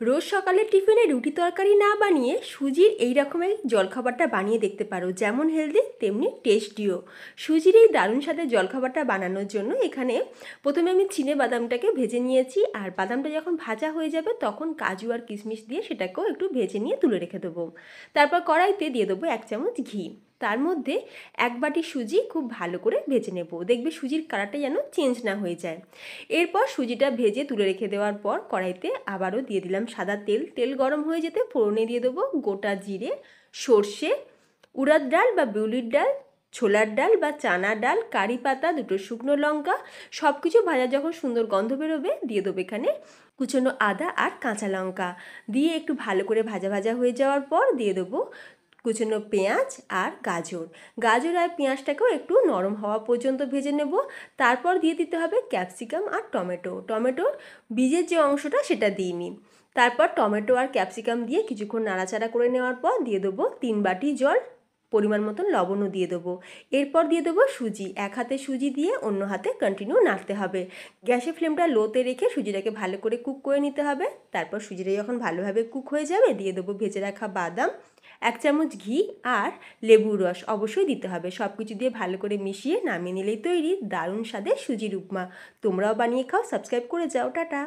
রোজ সকালে টিফিনে রুটি তরকারি না বানিয়ে সুজির এই রকমের জলখাবারটা বানিয়ে দেখতে পারো, যেমন হেলদি তেমনি টেস্টিও। সুজির এই দারুণ স্বাদের জলখাবারটা বানানোর জন্য এখানে প্রথমে আমি চিনে বাদামটাকে ভেজে নিয়েছি, আর বাদামটা যখন ভাজা হয়ে যাবে তখন কাজু আর কিশমিশ দিয়ে সেটাকেও একটু ভেজে নিয়ে তুলে রেখে দেবো। তারপর কড়াইতে দিয়ে দেবো 1 চামচ ঘি, তার মধ্যে 1 বাটি সুজি খুব ভালো করে ভেজে নেব, দেখবে সুজির কালারটা যেন চেঞ্জ না হয়ে যায়। এরপর সুজিটা ভেজে তুলে রেখে দেওয়ার পর কড়াইতে আবারও দিয়ে দিলাম সাদা তেল। তেল গরম হয়ে যেতে ফোড়নে দিয়ে দেবো গোটা জিরে, সর্ষে, উড়াদ ডাল বা বিউলির ডাল, ছোলার ডাল বা চানার ডাল, কারি পাতা, 2টো শুকনো লঙ্কা। সব কিছু ভাজা যখন সুন্দর গন্ধ বেরোবে দিয়ে দেবো এখানে কুচনো আদা আর কাঁচা লঙ্কা, দিয়ে একটু ভালো করে ভাজা ভাজা হয়ে যাওয়ার পর দিয়ে দেবো কুচনো পেঁয়াজ আর গাজর। গাজর আর পেঁয়াজটাকেও একটু নরম হওয়া পর্যন্ত ভেজে নেব। তারপর দিয়ে দিতে হবে ক্যাপসিকাম আর টমেটো। টমেটোর বীজের যে অংশটা সেটা দিইনি। তারপর টমেটো আর ক্যাপসিকাম দিয়ে কিছুক্ষণ নাড়াচাড়া করে নেওয়ার পর দিয়ে দেবো 3 বাটি জল, পরিমাণ মতন লবণও দিয়ে দেবো। এরপর দিয়ে দেবো সুজি। 1 হাতে সুজি দিয়ে অন্য হাতে কন্টিনিউ নাড়তে হবে। গ্যাসের ফ্লেমটা লোতে রেখে সুজিটাকে ভালো করে কুক করে নিতে হবে। তারপর সুজিটা যখন ভালোভাবে কুক হয়ে যাবে দিয়ে দেবো ভেজে রাখা বাদাম, 1 চামচ ঘি আর লেবুর রস অবশ্যই দিতে হবে। সব কিছু দিয়ে ভালো করে মিশিয়ে নামিয়ে নিলেই তৈরি দারুণ স্বাদের সুজির উপমা। তোমরাও বানিয়ে খাও, সাবস্ক্রাইব করে যাও, টাটা।